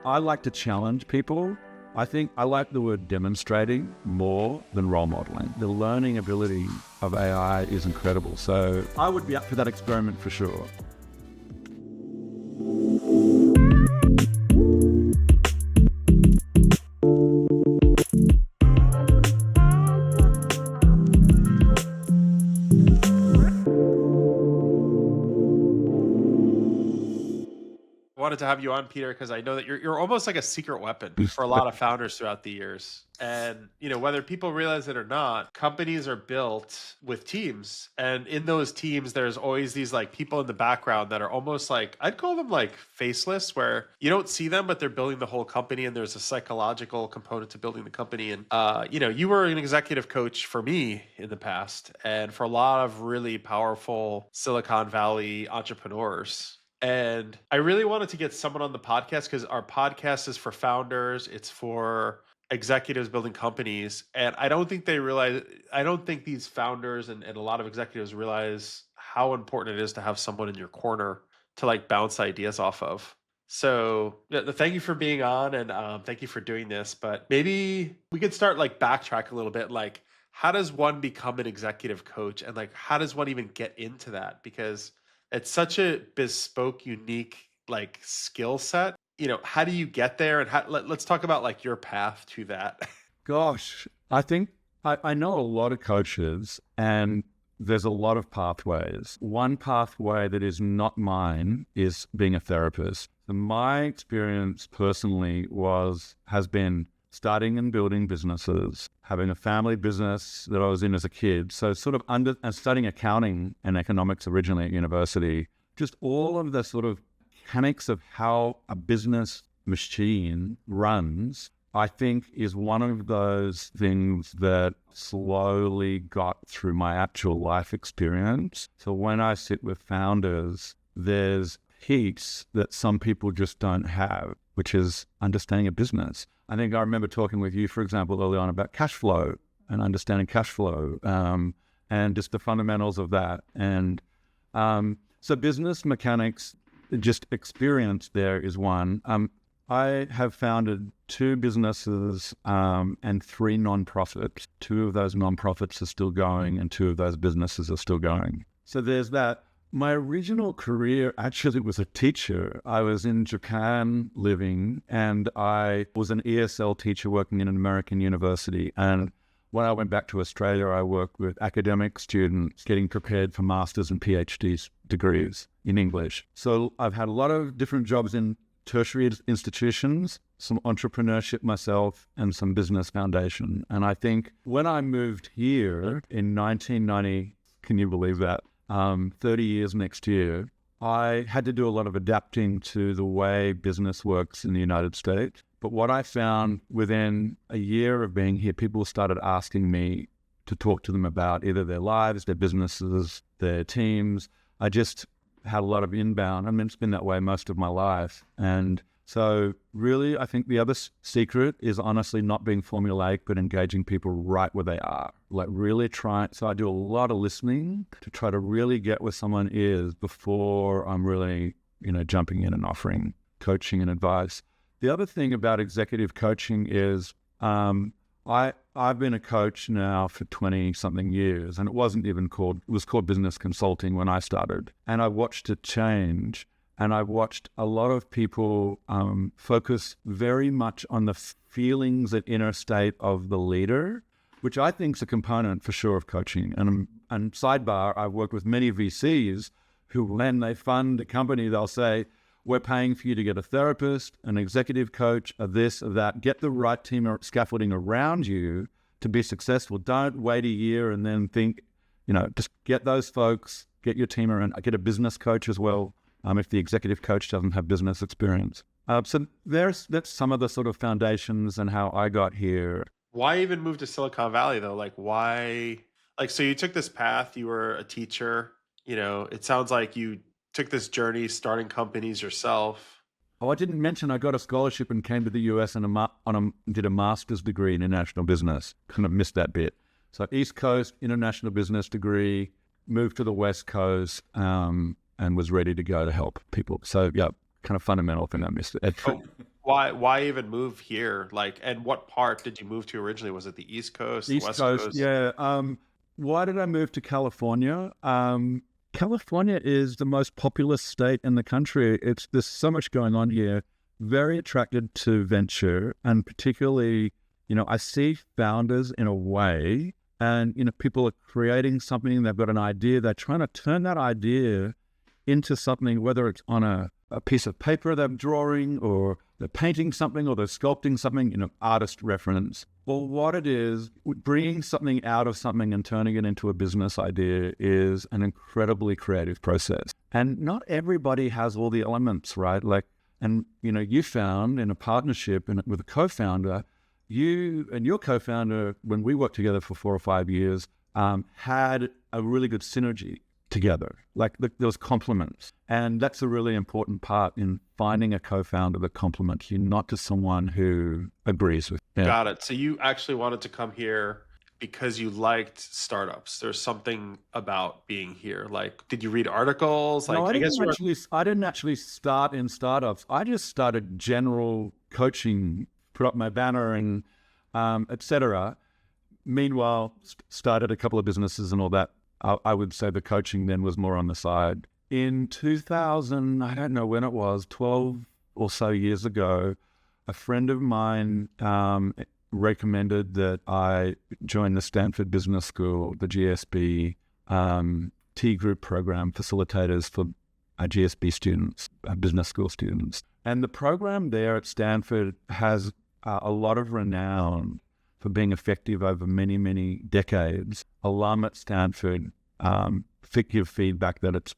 I like to challenge people. I think I like the word demonstrating more than role modeling. The learning ability of AI is incredible. So I would be up for that experiment for sure. Wanted to have you on, Peter, because I know that you're almost like a secret weapon for a lot of founders throughout the years. And, whether people realize it or not, companies are built with teams. And in those teams, there's always these like people in the background that are almost like, I'd call them like faceless, where you don't see them, but they're building the whole company. And there's a psychological component to building the company. And, you were an executive coach for me in the past and for a lot of really powerful Silicon Valley entrepreneurs. And I really wanted to get someone on the podcast because our podcast is for founders. It's for executives building companies. And I don't think these founders and a lot of executives realize how important it is to have someone in your corner to like bounce ideas off of. So thank you for being on and thank you for doing this. But maybe we could start like backtrack a little bit. Like, how does one become an executive coach? And like, how does one even get into that? Because it's such a bespoke, unique like skill set. How do you get there? And let's talk about like your path to that. Gosh, I think I know a lot of coaches and there's a lot of pathways. One pathway that is not mine is being a therapist. So my experience personally has been starting and building businesses, having a family business that I was in as a kid. So sort of studying accounting and economics originally at university, just all of the sort of mechanics of how a business machine runs, I think is one of those things that slowly got through my actual life experience. So when I sit with founders, there's piece that some people just don't have, which is understanding a business. I think I remember talking with you, for example, early on about cash flow and understanding cash flow and just the fundamentals of that. And so business mechanics, just experience there is one. I have founded 2 businesses and 3 nonprofits. 2 of those nonprofits are still going and 2 of those businesses are still going. So there's that. My original career actually was a teacher. I was in Japan living and I was an ESL teacher working in an American university. And when I went back to Australia, I worked with academic students getting prepared for master's and PhD degrees in English. So I've had a lot of different jobs in tertiary institutions, some entrepreneurship myself, and some business foundation. And I think when I moved here in 1990, can you believe that? 30 years next year, I had to do a lot of adapting to the way business works in the United States. But what I found within a year of being here, people started asking me to talk to them about either their lives, their businesses, their teams. I just had a lot of inbound. I mean, it's been that way most of my life. And so really, I think the other secret is honestly not being formulaic, but engaging people right where they are. Like really trying. So I do a lot of listening to try to really get where someone is before I'm really, jumping in and offering coaching and advice. The other thing about executive coaching is I've been a coach now for 20 something years, and it was called business consulting when I started. And I watched it change. And I watched a lot of people focus very much on the feelings and inner state of the leader, which I think is a component for sure of coaching. And sidebar, I've worked with many VCs who, when they fund a company, they'll say, we're paying for you to get a therapist, an executive coach, a this, a that. Get the right team or scaffolding around you to be successful. Don't wait a year and then think, just get those folks, get your team around, get a business coach as well. If the executive coach doesn't have business experience. So that's some of the sort of foundations and how I got here. Why even move to Silicon Valley though? Like why, so you took this path, you were a teacher, it sounds like you took this journey starting companies yourself. Oh, I didn't mention I got a scholarship and came to the US and did a master's degree in international business. Kind of missed that bit. So East Coast, international business degree, moved to the West Coast, and was ready to go to help people. So yeah, kind of fundamental thing I missed. why even move here? Like, and what part did you move to originally? Was it the East Coast, the East West Coast, Coast? yeah. Why did I move to California? California is the most populous state in the country. There's so much going on here. Very attracted to venture, and particularly, I see founders in a way, and people are creating something. They've got an idea. They're trying to turn that idea into something, whether it's on a piece of paper they're drawing, or they're painting something, or they're sculpting something, artist reference. Well, what it is, bringing something out of something and turning it into a business idea is an incredibly creative process. And not everybody has all the elements, right? You found in a partnership with a co-founder, you and your co-founder, when we worked together for 4 or 5 years, had a really good synergy together. There was compliments. And that's a really important part in finding a co-founder that complements you, not just someone who agrees with you. Yeah. Got it. So you actually wanted to come here because you liked startups. There's something about being here. Like, did you read articles? No, Like, I guess I didn't actually start in startups. I just started general coaching, put up my banner and etc. Meanwhile, started a couple of businesses and all that. I would say the coaching then was more on the side. In 2000, I don't know when it was, 12 or so years ago, a friend of mine recommended that I join the Stanford Business School, the GSB T Group program, facilitators for GSB students, business school students. And the program there at Stanford has a lot of renown for being effective over many, many decades. Alum at Stanford give feedback that it's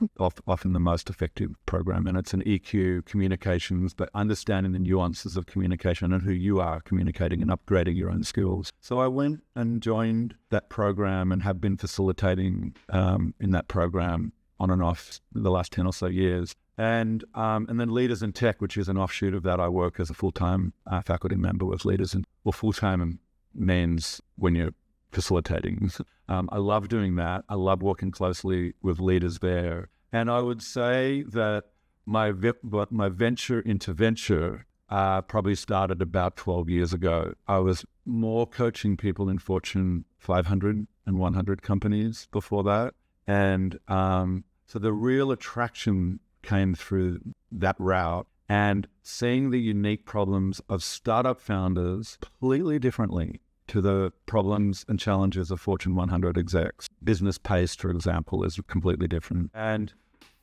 often the most effective program, and it's an EQ, communications, but understanding the nuances of communication and who you are communicating and upgrading your own skills. So I went and joined that program and have been facilitating in that program on and off the last 10 or so years. And then Leaders in Tech, which is an offshoot of that, I work as a full-time faculty member with Leaders in, well, full-time means when you're facilitating. I love doing that. I love working closely with leaders there. And I would say that my venture into venture probably started about 12 years ago. I was more coaching people in Fortune 500 and 100 companies before that. And so the real attraction came through that route, and seeing the unique problems of startup founders completely differently to the problems and challenges of Fortune 100 execs. Business pace, for example, is completely different. And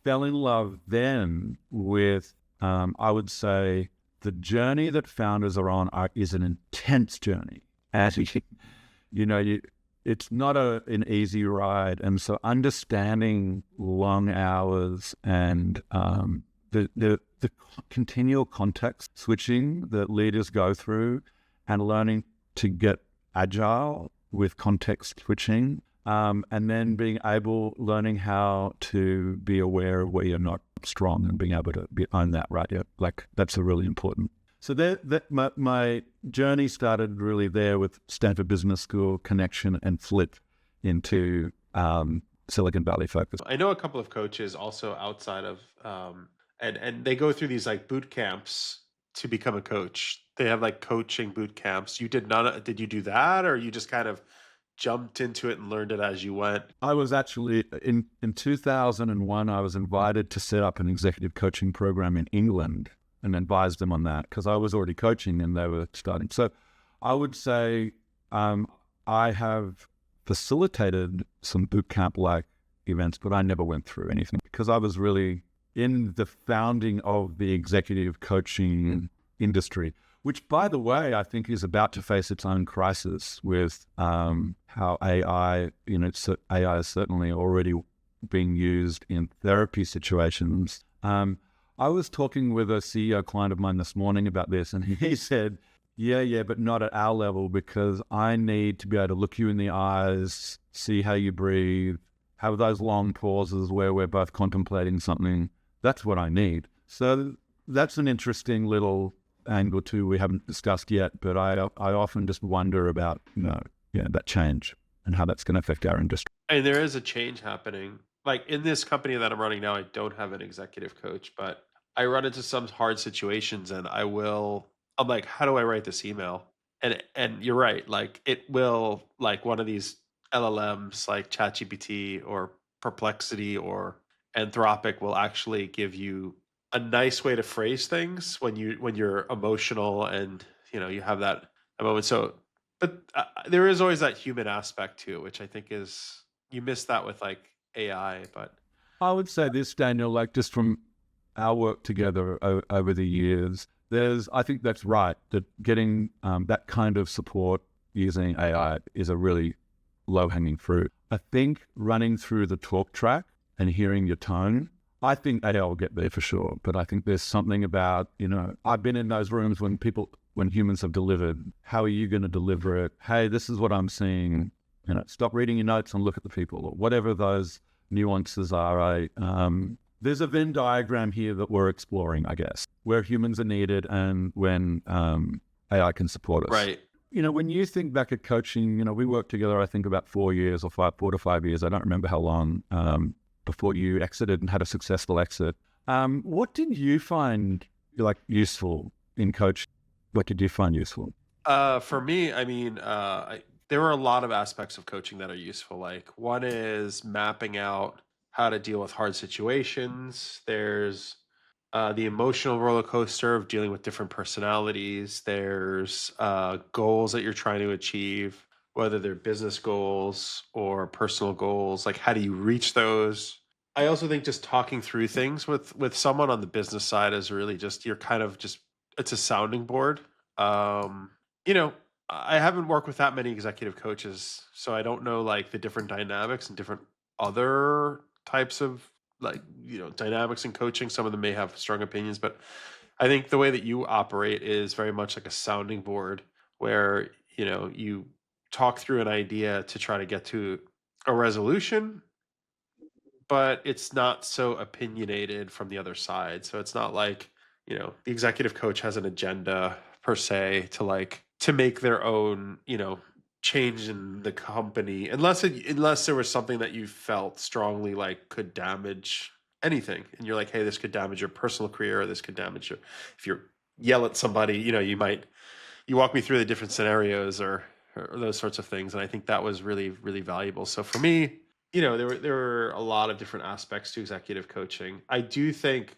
fell in love then with, I would say, the journey that founders are on is an intense journey. And, it's not an easy ride. And so understanding long hours and the continual context switching that leaders go through, and learning to get agile with context switching, and then learning how to be aware of where you're not strong and being able to own that, right? Yeah, that's a really important. So my journey started really there with Stanford Business School connection and flip into Silicon Valley focus. I know a couple of coaches also outside of, and they go through these like boot camps to become a coach. They have like coaching boot camps. You did you do that, or you just kind of jumped into it and learned it as you went? I was actually, in 2001, I was invited to set up an executive coaching program in England and advised them on that, because I was already coaching and they were starting. So I would say I have facilitated some boot camp-like events, but I never went through anything, because I was really in the founding of the executive coaching industry, which, by the way, I think is about to face its own crisis with how AI, AI is certainly already being used in therapy situations. I was talking with a CEO client of mine this morning about this, and he said, yeah, but not at our level, because I need to be able to look you in the eyes, see how you breathe, have those long pauses where we're both contemplating something. That's what I need. So that's an interesting little angle too we haven't discussed yet, but I often just wonder about, that change and how that's going to affect our industry. And there is a change happening. Like in this company that I'm running now, I don't have an executive coach, but I run into some hard situations, and I will I'm like, how do I write this email? And you're right, like it will, like one of these LLMs like ChatGPT or Perplexity or Anthropic will actually give you a nice way to phrase things when you're emotional and you have that moment. So, but there is always that human aspect too, which I think is you miss that with like AI. But I would say this, Daniel, like just from our work together over the years, I think that's right, that getting that kind of support using AI is a really low-hanging fruit. I think running through the talk track and hearing your tone, I think AI will get there for sure. But I think there's something about, I've been in those rooms when humans have delivered. How are you going to deliver it? Hey, this is what I'm seeing. Stop reading your notes and look at the people, or whatever those nuances are. There's a Venn diagram here that we're exploring, I guess, where humans are needed and when AI can support us. right. When you think back at coaching, we worked together, I think about 4 years or 4 to 5 years. I don't remember how long before you exited and had a successful exit. What did you find useful in coaching? What did you find useful? For me, I mean, there are a lot of aspects of coaching that are useful. Like one is mapping out how to deal with hard situations. There's the emotional roller coaster of dealing with different personalities. There's goals that you're trying to achieve, whether they're business goals or personal goals. Like, how do you reach those? I also think just talking through things with someone on the business side is really just you're kind of just it's a sounding board. Um, you know, I haven't worked with that many executive coaches, so I don't know like the different dynamics and different other types of like dynamics in coaching. Some of them may have strong opinions, but I think the way that you operate is very much like a sounding board where you talk through an idea to try to get to a resolution, but it's not so opinionated from the other side. So it's not like, the executive coach has an agenda per se to make their own, change in the company, unless there was something that you felt strongly like could damage anything. And you're like, hey, this could damage your personal career, or this could damage your, if you yell at somebody, you walk me through the different scenarios or those sorts of things. And I think that was really, really valuable. So for me, there were a lot of different aspects to executive coaching. I do think,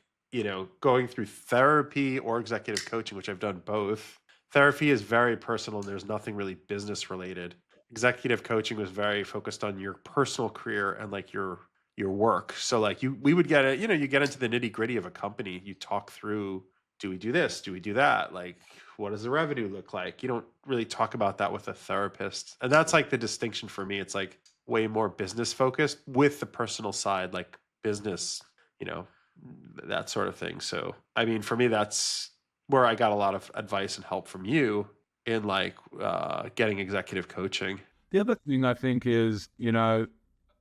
going through therapy or executive coaching, which I've done both, therapy is very personal and there's nothing really business related. Executive coaching was very focused on your personal career and like your work. So like we would get it, you get into the nitty gritty of a company. You talk through, do we do this? Do we do that? Like, what does the revenue look like? You don't really talk about that with a therapist. And that's like the distinction for me. It's like way more business focused with the personal side, like business, you know, that sort of thing. So, I mean, for me, that's where I got a lot of advice and help from you in like getting executive coaching. The other thing I think is,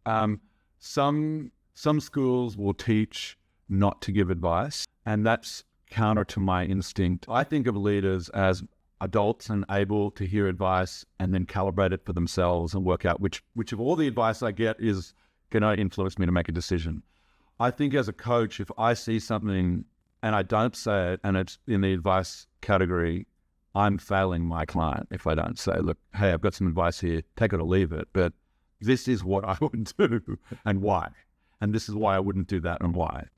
um, some schools will teach not to give advice, and that's counter to my instinct. I think of leaders as adults and able to hear advice and then calibrate it for themselves and work out which of all the advice I get is going to influence me to make a decision. I think as a coach, if I see something and I don't say it and it's in the advice category, I'm failing my client if I don't say, look, hey, I've got some advice here, take it or leave it, but this is what I would do and why. And this is why I wouldn't do that and why.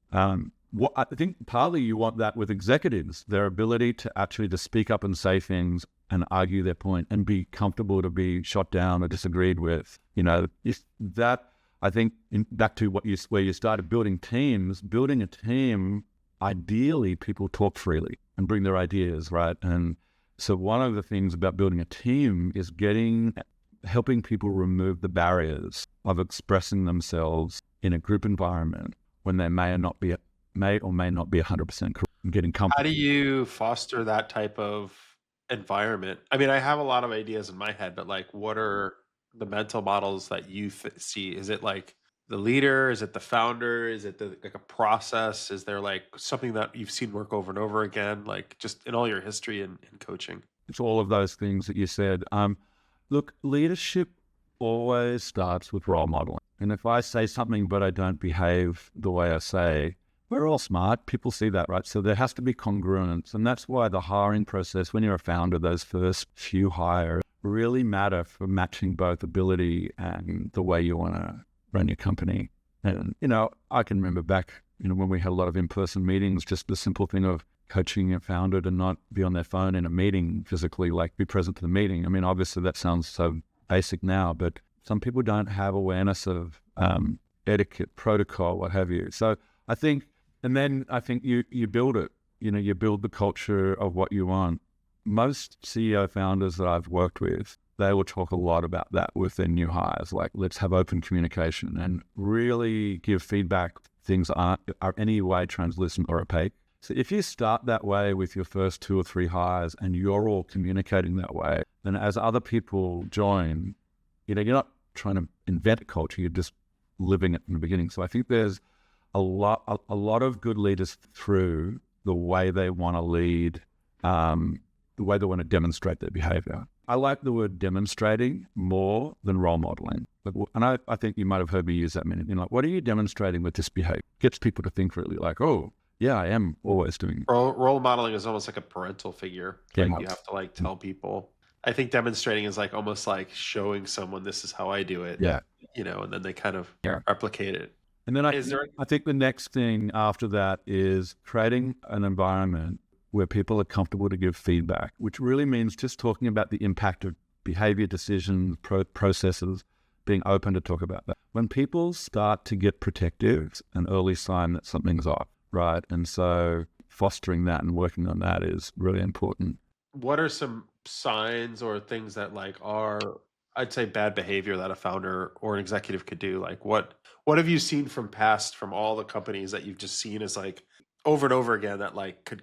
What I think partly you want that with executives, their ability to actually to speak up and say things and argue their point and be comfortable to be shot down or disagreed with. That I think back to where you started building teams, building a team, ideally people talk freely and bring their ideas, right? And so one of the things about building a team is helping people remove the barriers of expressing themselves in a group environment when they may or may not be 100% correct and getting How comfortable. do you foster that type of environment? I mean, I have a lot of ideas in my head, but like, what are the mental models that you see? Is it like the leader? Is it the founder? Is it like a process? Is there like something that you've seen work over and over again, like just in all your history in coaching? It's all of those things that you said. Look, leadership always starts with role modeling. And if I say something but I don't behave the way I say, we're all smart. People see that, right? So there has to be congruence. And that's why the hiring process, when you're a founder, those first few hires really matter for matching both ability and the way you want to run your company. And, I can remember back, when we had a lot of in-person meetings, just the simple thing of coaching a founder to not be on their phone in a meeting physically, like be present to the meeting. I mean, obviously that sounds so basic now, but some people don't have awareness of etiquette, protocol, what have you. So I think you build it, you build the culture of what you want. Most CEO founders that I've worked with, they will talk a lot about that with their new hires, like let's have open communication and really give feedback. Things are any way translucent or opaque. So if you start that way with your first 2 or 3 hires and you're all communicating that way, then as other people join, you're not trying to invent a culture, you're just living it from the beginning. So I think there's a lot of good leaders through the way they want to lead, the way they want to demonstrate their behavior. I like the word demonstrating more than role modeling. And I think you might have heard me use that many. Like, what are you demonstrating with this behavior? Gets people to think really like, oh, yeah, I am always doing it. Role modeling is almost like a parental figure. Yeah. Like you have to tell people. I think demonstrating is almost like showing someone this is how I do it. Yeah. And then they kind of replicate it. And then I think the next thing after that is creating an environment where people are comfortable to give feedback, which really means just talking about the impact of behavior, decisions, processes, being open to talk about that. When people start to get protective, an early sign that something's off, right? And so fostering that and working on that is really important. What are some signs or things that are, I'd say, bad behavior that a founder or an executive could do? What have you seen from all the companies that you've just seen as over and over again that could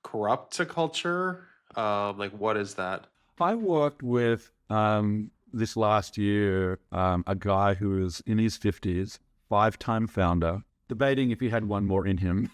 corrupt a culture? What is that? I worked with this last year a guy who was in his 50s, 5-time founder, debating if he had one more in him,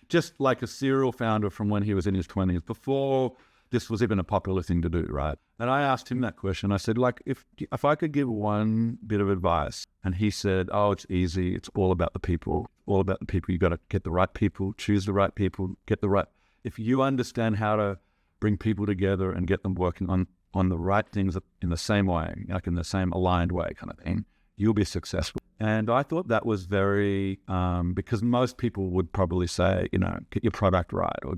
just like a serial founder from when he was in his 20s, before this was even a popular thing to do, right? And I asked him that question. I said, if I could give one bit of advice, and he said, oh, it's easy. It's all about the people. All about the people. You got to get the right people, choose the right people, get the right. If you understand how to bring people together and get them working on the right things in the same way, like in the same aligned way kind of thing, you'll be successful. And I thought that was very, because most people would probably say, get your product right, or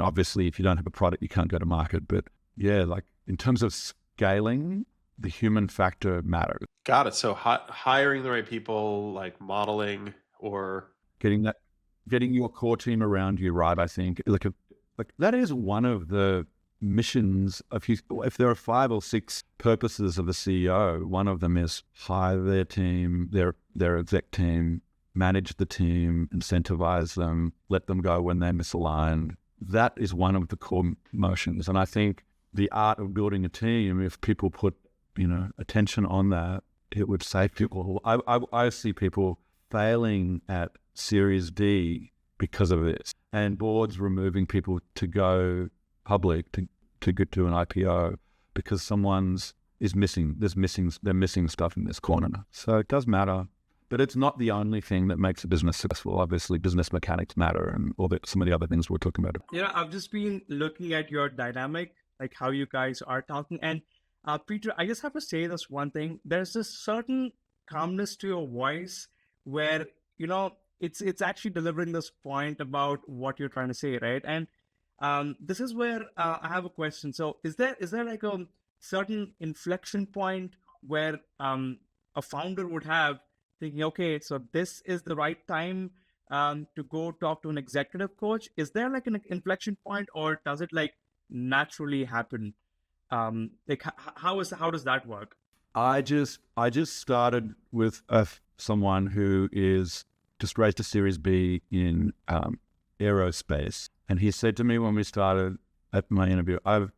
obviously if you don't have a product, you can't go to market. But yeah, in terms of scaling, the human factor matters. Got it. So hiring the right people, modeling or getting your core team around you, right? I think that is one of the missions of if there are 5 or 6 purposes of a CEO, one of them is hire their team, their exec team, manage the team, incentivize them, let them go when they're misaligned. That is one of the core motions. And I think the art of building a team, if people put attention on that, it would save people. I see people failing at Series D because of this, and boards removing people to go public to get to an IPO because someone's missing. They're missing stuff in this corner. So it does matter, but it's not the only thing that makes a business successful. Obviously, business mechanics matter, and some of the other things we're talking about. I've just been looking at your dynamic, how you guys are talking, and Peter, I just have to say this one thing. There's this certain calmness to your voice where it's actually delivering this point about what you're trying to say, right? And this is where I have a question. So is there a certain inflection point where a founder would have thinking, okay, so this is the right time to go talk to an executive coach? Is there an inflection point, or does it naturally happen? How does that work? I just started with someone who is just raised a Series B in aerospace. And he said to me when we started at my interview, I've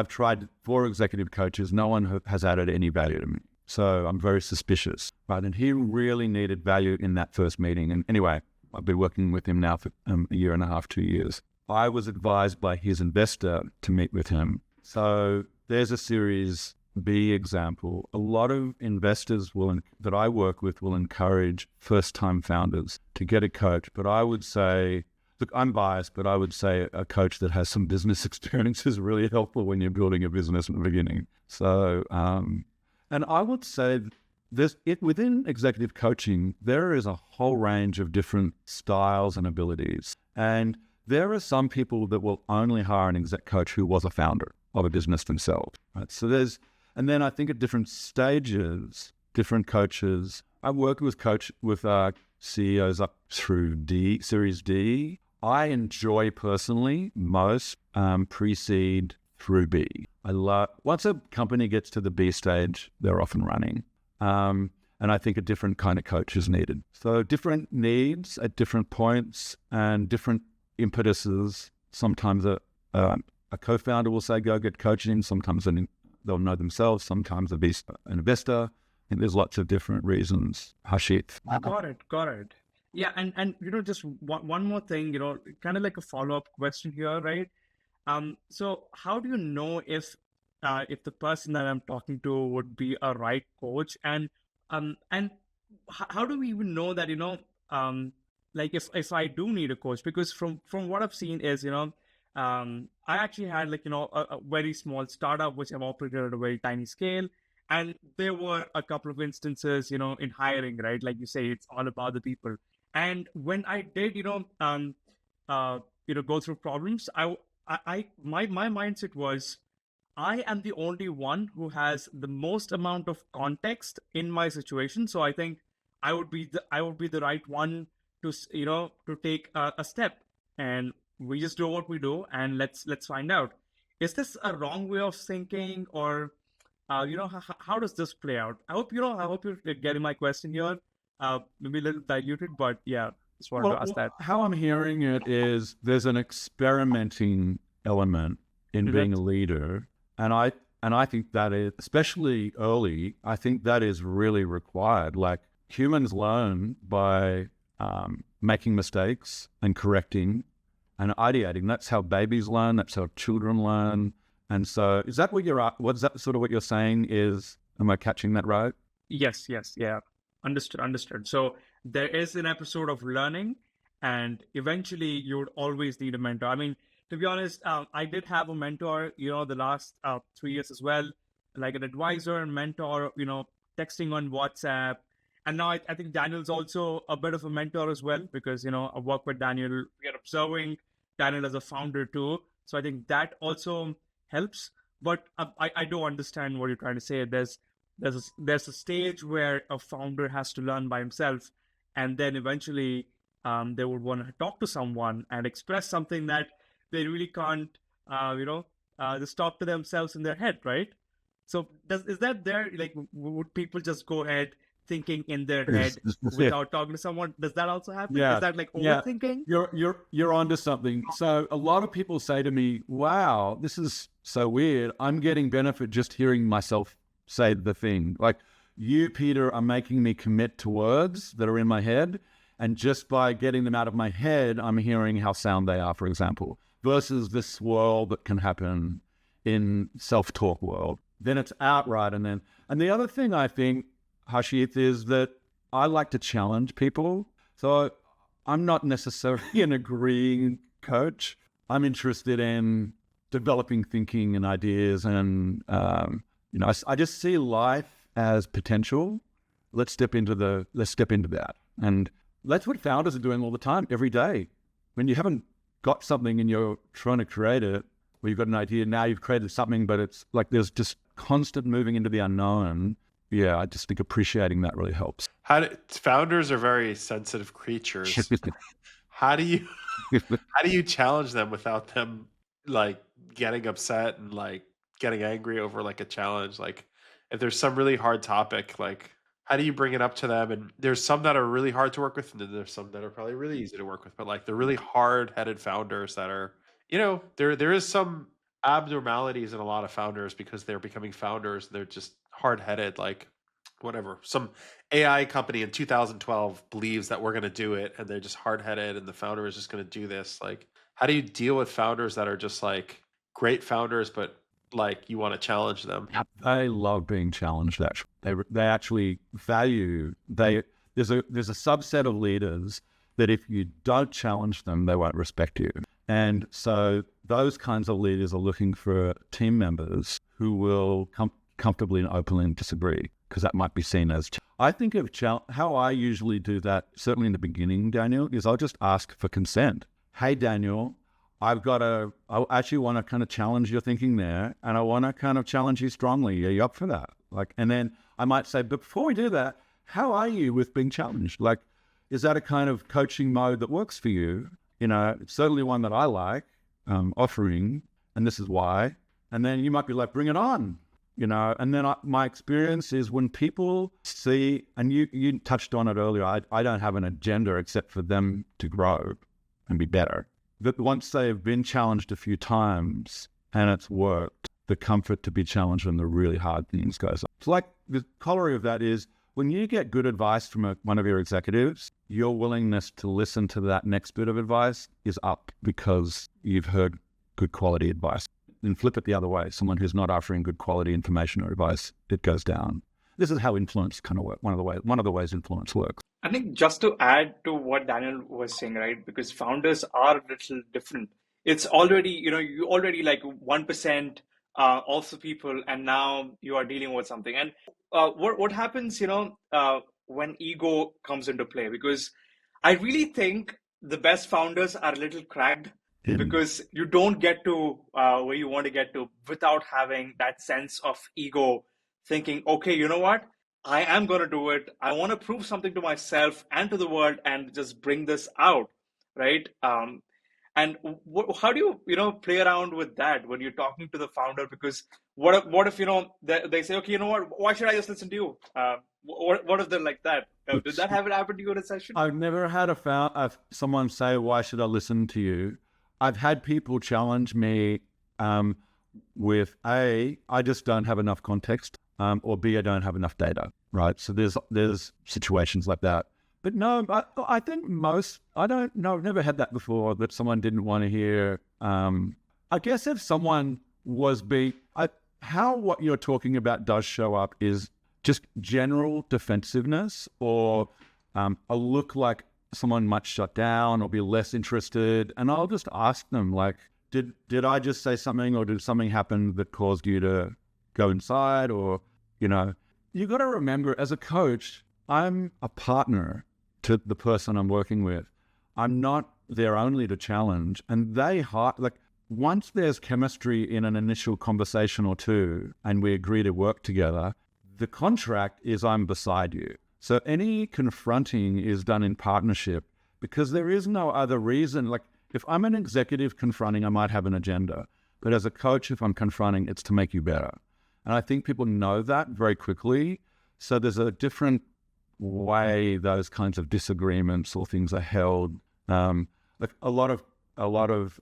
tried 4 executive coaches. No one has added any value to me. So I'm very suspicious, right? And he really needed value in that first meeting. And anyway, I've been working with him now for a year and a half, 2 years. I was advised by his investor to meet with him. So there's a Series B example, a lot of investors that I work with will encourage first-time founders to get a coach. But I would say, look, I'm biased, but I would say a coach that has some business experience is really helpful when you're building a business in the beginning. So, and I would say within executive coaching, there is a whole range of different styles and abilities. And there are some people that will only hire an exec coach who was a founder of a business themselves. Right? So and then I think at different stages, different coaches, I work with CEOs up through Series D. I enjoy personally most pre-seed through B. Once a company gets to the B stage, they're off and running. And I think a different kind of coach is needed. So different needs at different points and different impetuses. Sometimes a co-founder will say, go get coaching. Sometimes they'll know themselves. Sometimes they'll be an investor. I think there's lots of different reasons. Harshit. Got it. Yeah, and just one more thing, kind of like a follow-up question here, right? So how do you know if the person that I'm talking to would be a right coach, and how do we even know that, like if I do need a coach? Because from what I've seen is, I actually had like, a very small startup which I've operated at a very tiny scale. And there were a couple of instances, in hiring, right? Like you say, it's all about the people. And when I did, go through problems, my mindset was, I am the only one who has the most amount of context in my situation. So I think I would be the right one to to take a step, and we just do what we do, and let's find out. Is this a wrong way of thinking, or how does this play out? I hope you're getting my question here. Maybe a little diluted, but yeah, just wanted to ask that. How I'm hearing it is there's an experimenting element in being a leader. And I think that is, especially early, I think that is really required. Like humans learn by making mistakes and correcting and ideating. That's how babies learn. That's how children learn. And so is that what's that sort of what you're saying is, am I catching that right? Yes. Yeah. Understood. So there is an episode of learning, and eventually you would always need a mentor. I mean, to be honest, I did have a mentor, the last 3 years as well, like an advisor and mentor, texting on WhatsApp. And now I think Daniel's also a bit of a mentor as well, because, I work with Daniel. We are observing Daniel as a founder too. So I think that also helps. But I do understand what you're trying to say. There's a stage where a founder has to learn by himself, and then eventually they would want to talk to someone and express something that they really can't, just talk to themselves in their head, right? So is that there? Like, would people just go ahead thinking in their head without talking to someone? Does that also happen? Yeah. Is that like overthinking? You're onto something. So a lot of people say to me, "Wow, this is so weird. I'm getting benefit just hearing myself say the thing. Like you, Peter, are making me commit to words that are in my head, and just by getting them out of my head, I'm hearing how sound they are, for example, versus this swirl that can happen in self-talk world. Then it's outright, and the other thing I think, Harshit, is that I like to challenge people. So I'm not necessarily an agreeing coach. I'm interested in developing thinking and ideas, and I just see life as potential. Let's step into that, and that's what founders are doing all the time, every day. When you haven't got something and you're trying to create it, or you've got an idea, now you've created something, but it's like there's just constant moving into the unknown. Yeah, I just think appreciating that really helps. Founders are very sensitive creatures. How do you challenge them without them like getting upset and like getting angry over like a challenge? Like if there's some really hard topic, like how do you bring it up to them? And there's some that are really hard to work with, and then there's some that are probably really easy to work with. But like the really hard-headed founders that are, there is some abnormalities in a lot of founders because they're becoming founders. They're just hard-headed, like whatever. Some AI company in 2012 believes that we're going to do it, and they're just hard-headed, and the founder is just going to do this. Like, how do you deal with founders that are just like great founders, but like you want to challenge them. They love being challenged. Actually, they actually value. There's a subset of leaders that if you don't challenge them, they won't respect you. And so those kinds of leaders are looking for team members who will comfortably and openly disagree, because that might be seen as. I think of how I usually do that, certainly in the beginning, Daniel, is I'll just ask for consent. Hey, Daniel, I actually want to kind of challenge your thinking there, and I want to kind of challenge you strongly. Are you up for that? And then I might say, but before we do that, how are you with being challenged? Is that a kind of coaching mode that works for you? It's certainly one that I like offering, and this is why. And then you might be like, bring it on, And then my experience is when people see, and you touched on it earlier, I don't have an agenda except for them to grow and be better. That once they've been challenged a few times and it's worked, the comfort to be challenged when the really hard things goes up. It's like the corollary of that is when you get good advice from one of your executives, your willingness to listen to that next bit of advice is up because you've heard good quality advice. Then flip it the other way. Someone who's not offering good quality information or advice, it goes down. This is how influence kind of works. One of the ways influence works. I think just to add to what Daniel was saying, right, because founders are a little different. It's already, you already like 1% of the people, and now you are dealing with something. And what happens, when ego comes into play? Because I really think the best founders are a little cracked because you don't get to where you want to get to without having that sense of ego, thinking, okay, you know what? I am going to do it. I want to prove something to myself and to the world and just bring this out, right? And how do you, play around with that when you're talking to the founder? Because what if they say, okay, you know what? Why should I just listen to you? What if they're like that? Did that happen to you in a session? I've never had someone say, why should I listen to you? I've had people challenge me with A, I just don't have enough context. Or B, I don't have enough data, right? So there's situations like that. But no, I think I don't know, I've never had that before, that someone didn't want to hear. I guess if someone was how what you're talking about does show up is just general defensiveness, or a look like someone might shut down or be less interested. And I'll just ask them, did I just say something, or did something happen that caused you to go inside? Or, you got to remember, as a coach, I'm a partner to the person I'm working with. I'm not there only to challenge. And once there's chemistry in an initial conversation or two, and we agree to work together, the contract is I'm beside you. So any confronting is done in partnership, because there is no other reason. If I'm an executive confronting, I might have an agenda. But as a coach, if I'm confronting, it's to make you better. And I think people know that very quickly. So there's a different way those kinds of disagreements or things are held. A lot of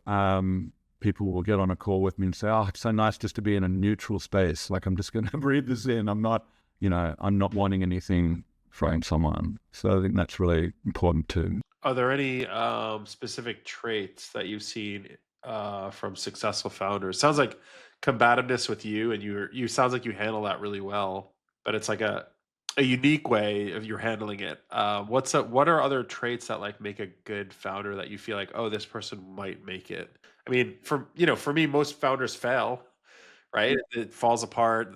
people will get on a call with me and say, "Oh, it's so nice just to be in a neutral space. I'm just going to breathe this in. I'm not wanting anything from someone." So I think that's really important too. Are there any specific traits that you've seen from successful founders? Sounds like combativeness with you, and you sounds like you handle that really well, but it's like a unique way of you're handling it. What are other traits that make a good founder that you feel like, oh, this person might make it? I mean, for me, most founders fail, right? It falls apart.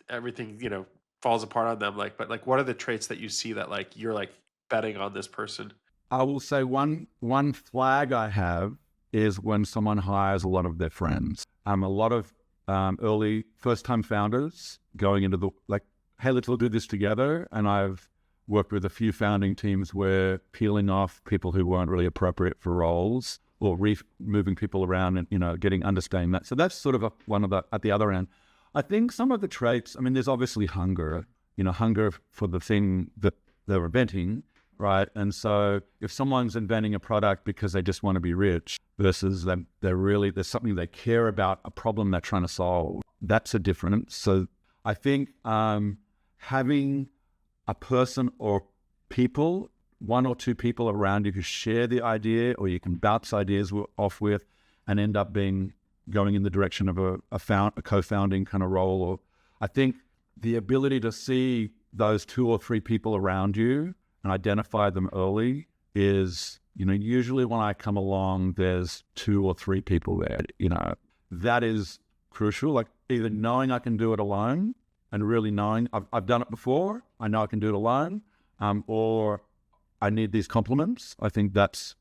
Everything, falls apart on them. But what are the traits that you see that you're betting on this person? I will say one flag I have is when someone hires a lot of their friends. A lot of early first-time founders going into hey, let's all do this together. And I've worked with a few founding teams where peeling off people who weren't really appropriate for roles, or moving people around and, understanding that. So that's sort of one of at the other end. I think some of the traits, there's obviously hunger, hunger for the thing that they're inventing, right? And so if someone's inventing a product because they just want to be rich versus there's something they care about, a problem they're trying to solve, that's a difference. So I think having a person or people, one or two people around you who share the idea, or you can bounce ideas off with and end up being going in the direction of a co-founding kind of role. Or I think the ability to see those 2 or 3 people around you and identify them early is, usually when I come along, there's 2 or 3 people there, that is crucial. Like either knowing I can do it alone and really knowing I've done it before, I know I can do it alone, or I need these compliments. I think that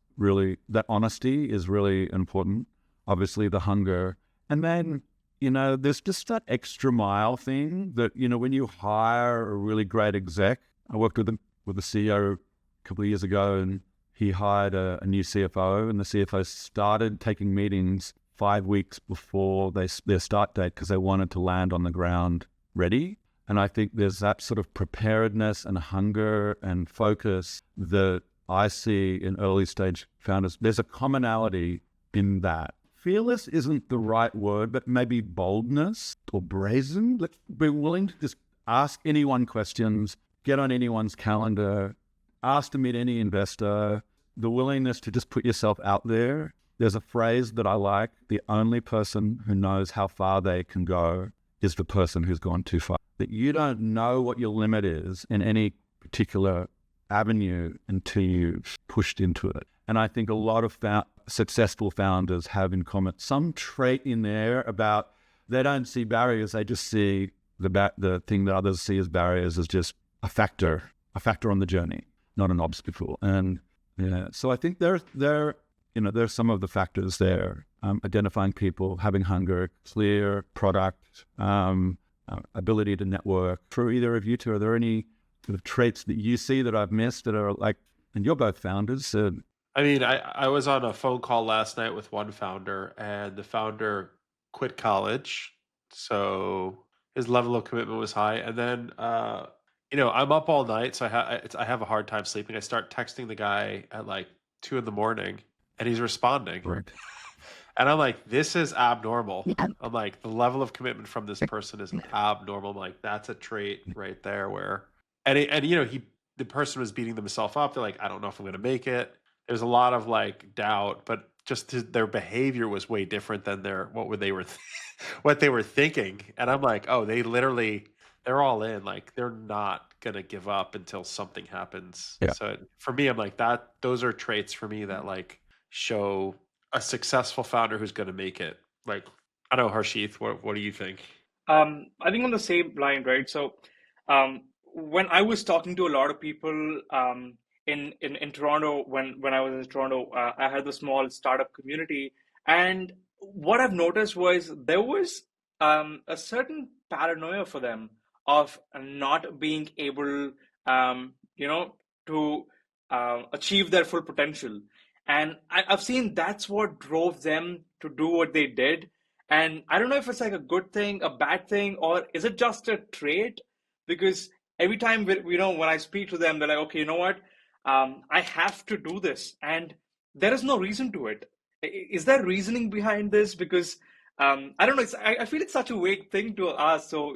honesty is really important. Obviously the hunger. And then, there's just that extra mile thing that, when you hire a really great exec, I worked with the CEO a couple of years ago, and he hired a new CFO, and the CFO started taking meetings 5 weeks before their start date because they wanted to land on the ground ready. And I think there's that sort of preparedness and hunger and focus that I see in early stage founders. There's a commonality in that. Fearless isn't the right word, but maybe boldness or brazen. Let's be willing to just ask anyone questions, get on anyone's calendar, ask to meet any investor, the willingness to just put yourself out there. There's a phrase that I like: the only person who knows how far they can go is the person who's gone too far. That you don't know what your limit is in any particular avenue until you've pushed into it. And I think a lot of successful founders have in common some trait in there about they don't see barriers, they just see the thing that others see as barriers as just a factor on the journey, not an obstacle. And so I think there's some of the factors there: identifying people, having hunger, clear product, ability to network. For either of you two, are there any sort of traits that you see that I've missed that are like, and you're both founders? I was on a phone call last night with one founder, and the founder quit college, so his level of commitment was high. And then, I'm up all night, so I have a hard time sleeping. I start texting the guy at like 2 a.m, and he's responding. Right. And I'm like, this is abnormal. I'm like, the level of commitment from this person is abnormal. I'm like, that's a trait right there where, the person was beating themselves up. They're like, I don't know if I'm going to make it. There's a lot of like doubt, but just their behavior was way different than what they were thinking. And I'm like, oh, they're all in. Like they're not going to give up until something happens. Yeah. So for me, I'm like those are traits for me that like show a successful founder who's going to make it. Like, I don't know, Harshith, what do you think? I think on the same line, right? So, when I was talking to a lot of people in Toronto, when I was in Toronto, I had the small startup community, and what I've noticed was there was a certain paranoia for them of not being able, to achieve their full potential. And I've seen that's what drove them to do what they did. And I don't know if it's like a good thing, a bad thing, or is it just a trait? Because every time when I speak to them, they're like, okay, you know what? I have to do this, and there is no reason to it. Is there reasoning behind this? Because I don't know. I feel it's such a vague thing to ask. So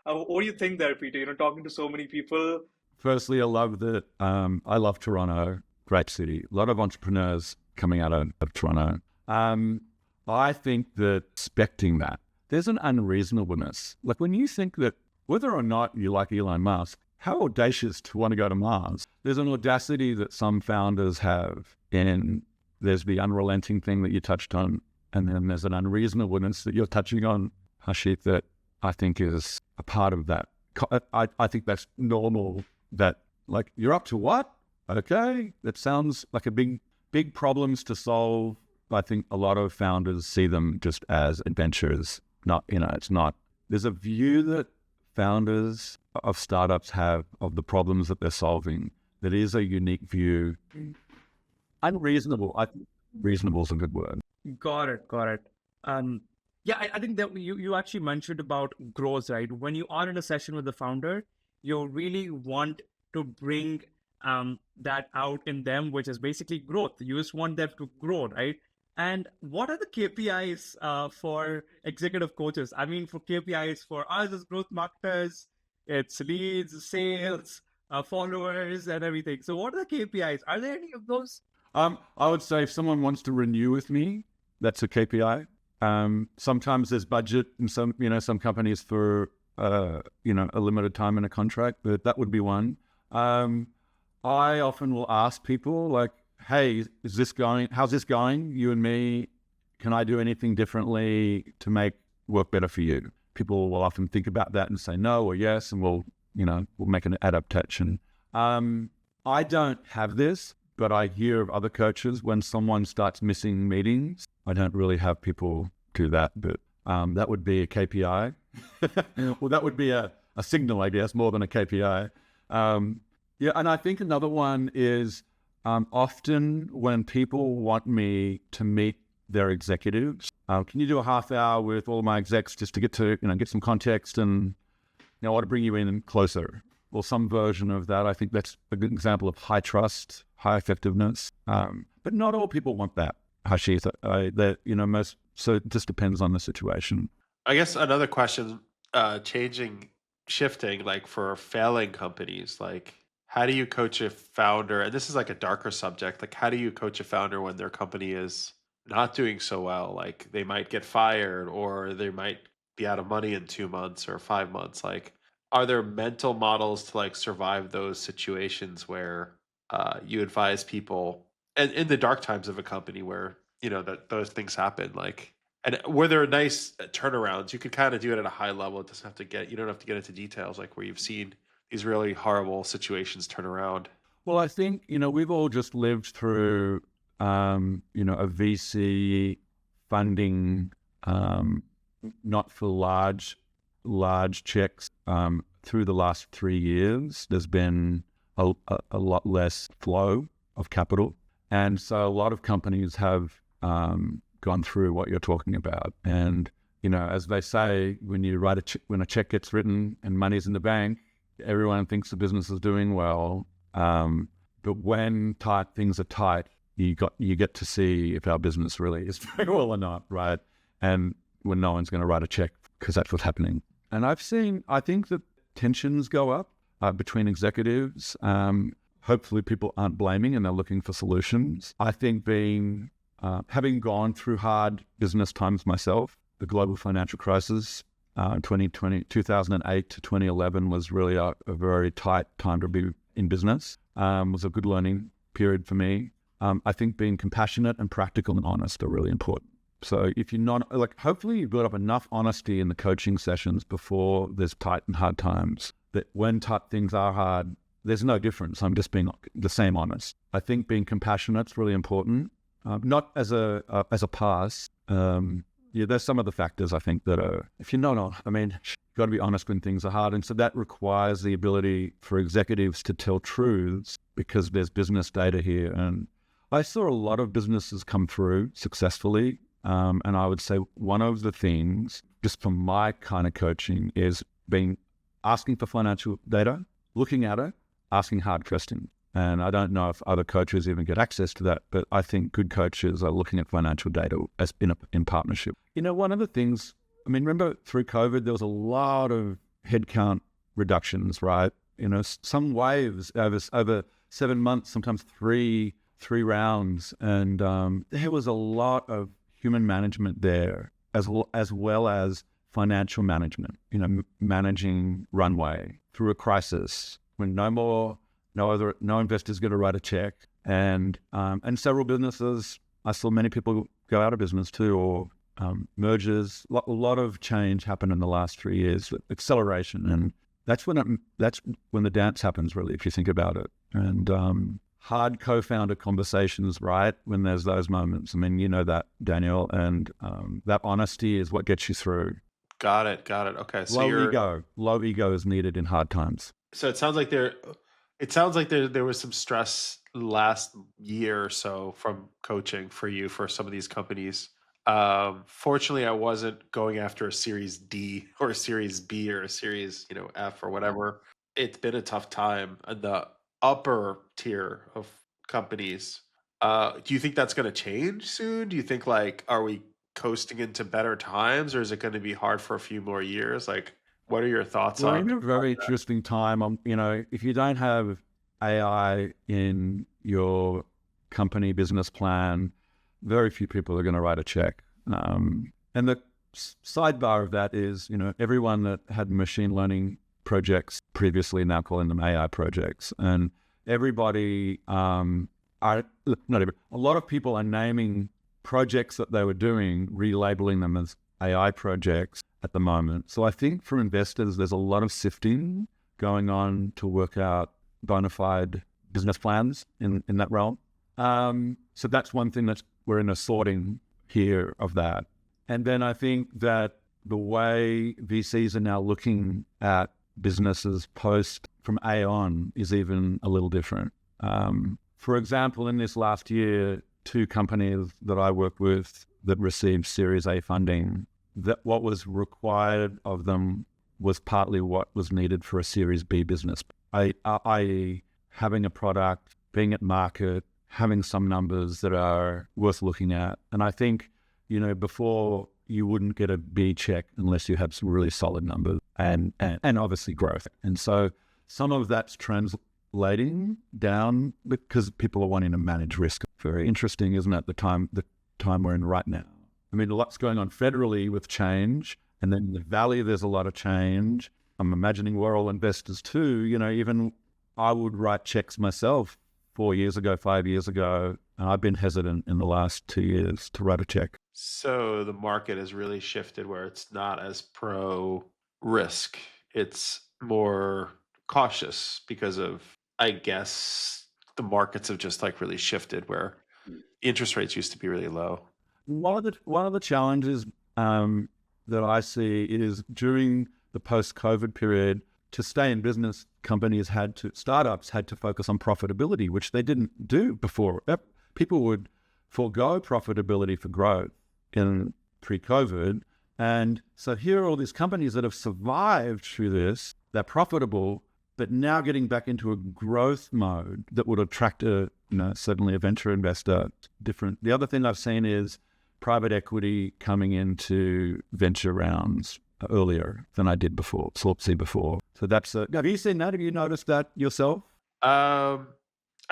what do you think there, Peter? Talking to so many people. Firstly, I love that. I love Toronto, great city. A lot of entrepreneurs coming out of Toronto. I think that expecting that there's an unreasonableness. Like when you think that whether or not you like Elon Musk, how audacious to want to go to Mars. There's an audacity that some founders have, and there's the unrelenting thing that you touched on, and then there's an unreasonableness that you're touching on, Harshith, that I think is a part of that. I think that's normal, that like, you're up to what? Okay, that sounds like a big problems to solve. I think a lot of founders see them just as adventures. It's not. There's a view that founders of startups have of the problems that they're solving that is a unique view. Unreasonable. I think reasonable is a good word. Got it. I think that you actually mentioned about growth, right? When you are in a session with the founder, you really want to bring that out in them, which is basically growth. You just want them to grow, right? And what are the KPIs for executive coaches? I mean, for KPIs for us as growth marketers, it's leads, sales, followers, and everything. So what are the KPIs? Are there any of those? I would say if someone wants to renew with me, that's a KPI. Sometimes there's budget in some companies for a limited time in a contract, but that would be one. I often will ask people like, hey, how's this going? You and me, can I do anything differently to make work better for you? People will often think about that and say no or yes, and we'll make an adaptation. I don't have this, but I hear of other coaches when someone starts missing meetings. I don't really have people do that, but that would be a KPI. Well, that would be a signal, I guess, more than a KPI. Yeah, and I think another one is often when people want me to meet their executives, can you do a half hour with all of my execs just to get some context and I want to bring you in closer, or some version of that. I think that's a good example of high trust, high effectiveness. But not all people want that, Hashi. So it just depends on the situation. I guess another question, shifting, like for failing companies, like how do you coach a founder? And this is like a darker subject. Like how do you coach a founder when their company is not doing so well? Like they might get fired or they might be out of money in 2 months or 5 months. Like, are there mental models to like survive those situations where you advise people and in the dark times of a company where, that those things happen, like, and were there nice turnarounds? You could kind of do it at a high level. It doesn't have to you don't have to get into details, like where you've seen these really horrible situations turn around. Well, I think, we've all just lived through, a VC funding, not for large checks. Through the last 3 years, there's been a lot less flow of capital. And so a lot of companies have gone through what you're talking about. And, as they say, when a check gets written and money's in the bank, everyone thinks the business is doing well. But when things are tight, you get to see if our business really is doing well or not, right? And when no one's going to write a check, because that's what's happening. And I think that tensions go up between executives. Hopefully people aren't blaming and they're looking for solutions. I think having gone through hard business times myself, the global financial crisis, 2008 to 2011 was really a very tight time to be in business. Was a good learning period for me. I think being compassionate and practical and honest are really important. So if you're not, hopefully you've built up enough honesty in the coaching sessions before there's tight and hard times, that when things are hard, there's no difference. I'm just being the same honest. I think being compassionate is really important, not as a pass. There's some of the factors I think that are, if you're not, you've got to be honest when things are hard. And so that requires the ability for executives to tell truths because there's business data here. And I saw a lot of businesses come through successfully. And I would say one of the things, just from my kind of coaching, is asking for financial data, looking at it, asking hard questions. And I don't know if other coaches even get access to that, but I think good coaches are looking at financial data as in partnership. One of the things, remember through COVID, there was a lot of headcount reductions, right? Some waves over 7 months, sometimes three rounds. And there was a lot of human management there, as well as financial management, managing runway through a crisis when no investor's going to write a check. And several businesses, I saw many people go out of business too, or mergers. A lot of change happened in the last 3 years, acceleration. And that's when the dance happens, really, if you think about it. And hard co-founder conversations, right? When there's those moments. You know that, Daniel, and that honesty is what gets you through. Got it. Okay. So low ego is needed in hard times. So it sounds like there was some stress last year or so from coaching for you for some of these companies. Fortunately, I wasn't going after a Series D or a Series B or a Series, F or whatever. It's been a tough time in the upper tier of companies. Do you think that's going to change soon? Do you think are we coasting into better times, or is it going to be hard for a few more years? What are your thoughts on? We're in a very interesting time. If you don't have AI in your company business plan, very few people are going to write a check. And And the sidebar of that is, everyone that had machine learning projects previously now calling them AI projects, and everybody not everybody, a lot of people are naming projects that they were doing, relabeling them as AI projects at the moment. So I think for investors, there's a lot of sifting going on to work out bona fide business plans in that realm. So that's one thing that we're in a sorting here of that. And then I think that the way VCs are now looking at businesses post from A on is even a little different. For example, in this last year, 2 companies that I work with that received Series A funding, that what was required of them was partly what was needed for a Series B business, i.e. having a product, being at market, having some numbers that are worth looking at. And I think, before you wouldn't get a B check unless you had some really solid numbers and obviously growth. And so some of that's translating down because people are wanting to manage risk. Very interesting, isn't it? The time we're in right now. I mean, a lot's going on federally with change, and then in the Valley, there's a lot of change. I'm imagining we're all investors too. Even I would write checks myself 4 years ago, 5 years ago, and I've been hesitant in the last 2 years to write a check. So the market has really shifted where it's not as pro risk. It's more cautious because of, I guess, the markets have just like really shifted where interest rates used to be really low. One of the challenges that I see is during the post-COVID period, to stay in business, startups had to focus on profitability, which they didn't do before. People would forego profitability for growth in pre-COVID. And so here are all these companies that have survived through this. They're profitable, but now getting back into a growth mode that would attract certainly a venture investor. Different. The other thing I've seen is private equity coming into venture rounds earlier than I did before, before. So have you seen that? Have you noticed that yourself? I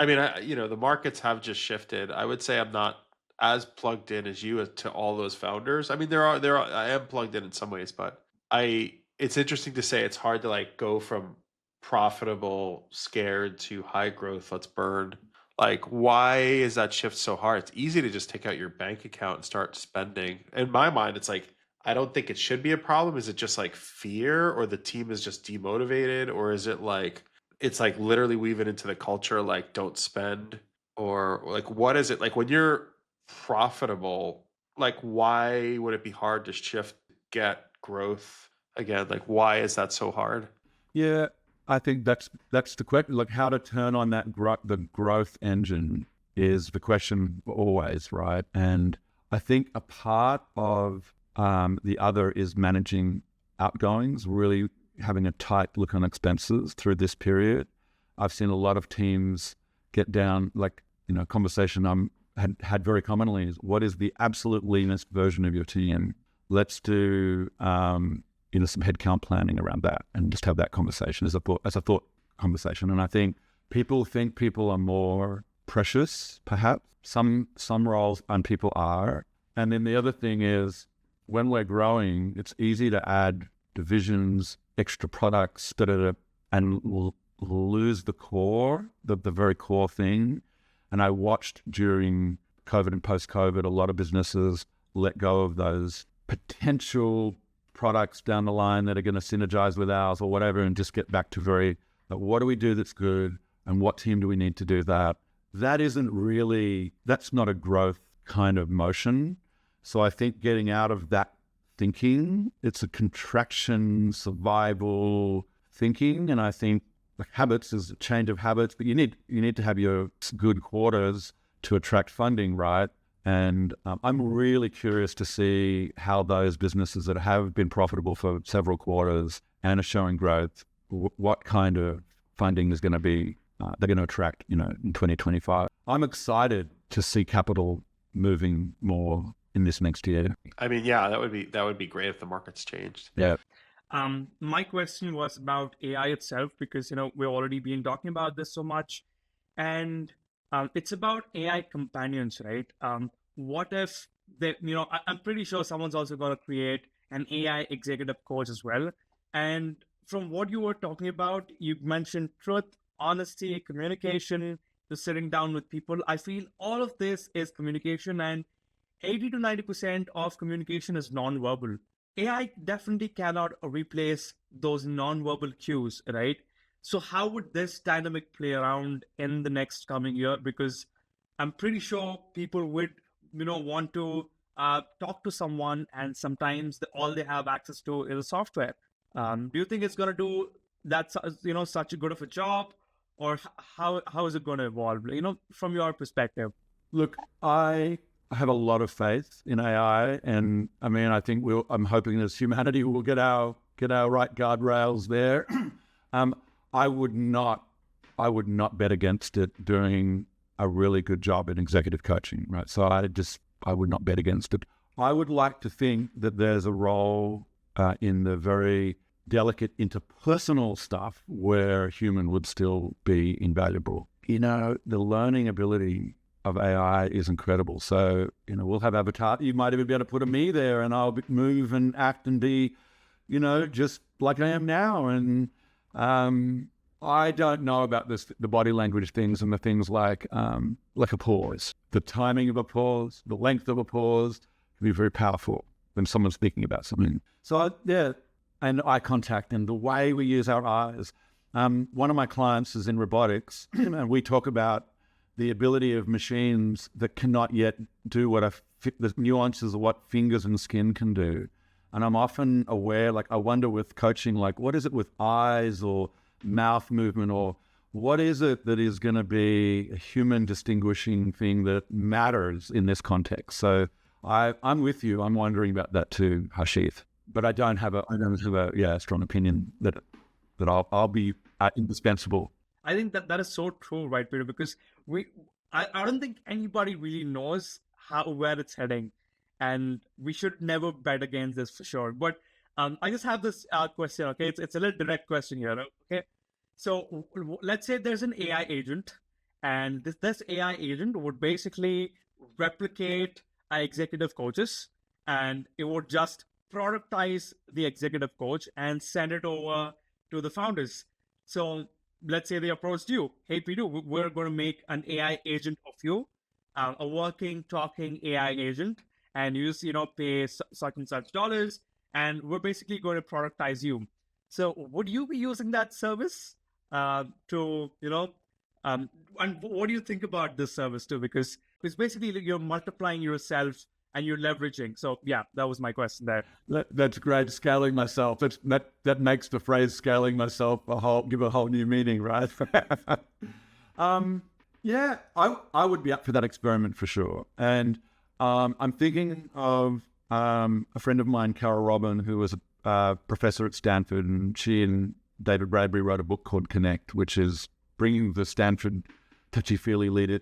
mean, the markets have just shifted. I would say I'm not as plugged in as you to all those founders. I mean, I am plugged in some ways, but it's interesting to say it's hard to like go from profitable, scared to high growth, let's burn. Like, why is that shift so hard? It's easy to just take out your bank account and start spending. In my mind, it's like, I don't think it should be a problem. Is it just like fear, or the team is just demotivated, or is it like, it's like literally weaving into the culture, like don't spend, or like, what is it? Like when you're profitable, like why would it be hard to shift, get growth again? Like, why is that so hard? Yeah, I think that's the question. Like how to turn on that the growth engine is the question always, right? And I think a part of the other is managing outgoings, really having a tight look on expenses through this period. I've seen a lot of teams get down, like, conversation had very commonly is, what is the absolute leanest version of your team? Let's do, some headcount planning around that and just have that conversation as a thought conversation. And I think people are more precious, perhaps. Some roles and people are. And then the other thing is, when we're growing, it's easy to add divisions, extra products, and we'll lose the core, the very core thing. And I watched during COVID and post-COVID, a lot of businesses let go of those potential products down the line that are going to synergize with ours or whatever, and just get back to what do we do that's good, and what team do we need to do that? That's not a growth kind of motion. So I think getting out of that thinking, it's a contraction, survival thinking. And I think habits is a change of habits, but you need to have your good quarters to attract funding, right? And I'm really curious to see how those businesses that have been profitable for several quarters and are showing growth, what kind of funding is going to be, they're going to attract, in 2025. I'm excited to see capital moving more in this next year. I mean, yeah, that would be great if the markets changed. Yeah. My question was about AI itself, because we've already been talking about this so much, and it's about AI companions, right? What if I'm pretty sure someone's also going to create an AI executive coach as well. And from what you were talking about, you mentioned truth, honesty, communication, to sitting down with people. I feel all of this is communication, and 80 to 90% of communication is non-verbal. AI definitely cannot replace those non-verbal cues, right? So how would this dynamic play around in the next coming year? Because I'm pretty sure people would, want to talk to someone, and sometimes all they have access to is a software. Do you think it's going to do that, such a good of a job, or how is it going to evolve? From your perspective. Look, I have a lot of faith in AI, and I mean, I think I'm hoping as humanity we'll get our right guardrails there. I would not bet against it doing a really good job in executive coaching, right? So I would not bet against it. I would like to think that there's a role in the very delicate interpersonal stuff where human would still be invaluable. The learning ability of AI is incredible. So, we'll have avatar. You might even be able to put a me there, and I'll move and act and be, just like I am now. And I don't know about the body language things and the things like a pause. The timing of a pause, the length of a pause can be very powerful when someone's speaking about something. So, and eye contact and the way we use our eyes. One of my clients is in robotics, and we talk about the ability of machines that cannot yet do the nuances of what fingers and skin can do. And I'm often aware, I wonder with coaching, what is it with eyes or mouth movement, or what is it that is going to be a human distinguishing thing that matters in this context? So I'm with you. I'm wondering about that too, Harshith. But I don't have a strong opinion that I'll be indispensable. I think that is so true, right, Peter? Because I don't think anybody really knows where it's heading, and we should never bet against this for sure. But I just have this question. Okay, it's a little direct question here. Okay, so let's say there's an AI agent, and this AI agent would basically replicate executive coaches, and it would just productize the executive coach and send it over to the founders. So let's say they approached you. Hey, Peter, we're going to make an AI agent of you, a working, talking AI agent, and you just, pay such and such dollars, and we're basically going to productize you. So would you be using that service and what do you think about this service too? Because basically you're multiplying yourself and you're leveraging. So yeah, that was my question there. That's great. Scaling myself. That makes the phrase scaling myself give a whole new meaning, right? Yeah, I would be up for that experiment for sure. And I'm thinking of a friend of mine, Carol Robin, who was a professor at Stanford, and she and David Bradbury wrote a book called Connect, which is bringing the Stanford touchy-feely leader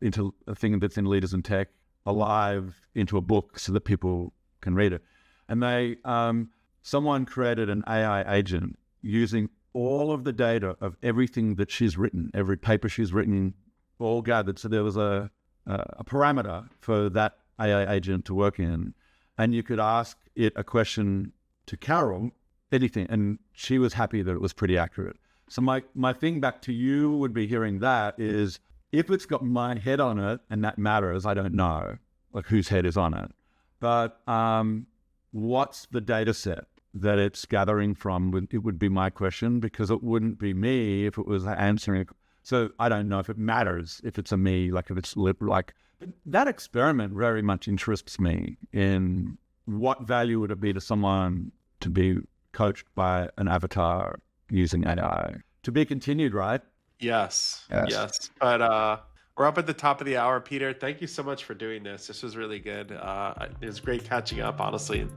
into a thing that's in Leaders in Tech alive into a book so that people can read it. And someone created an AI agent using all of the data of everything that she's written, every paper she's written, all gathered. So there was a parameter for that AI agent to work in, and you could ask it a question to Carol, anything, and she was happy that it was pretty accurate. So my thing back to you would be hearing that is, if it's got my head on it and that matters, I don't know whose head is on it. But what's the data set that it's gathering from? It would be my question, because it wouldn't be me if it was answering. So I don't know if it matters if it's a me, if it's that experiment very much interests me in what value would it be to someone to be coached by an avatar using AI. To be continued, right? Yes. But we're up at the top of the hour, Peter. Thank you so much for doing this. This was really good. It was great catching up, honestly.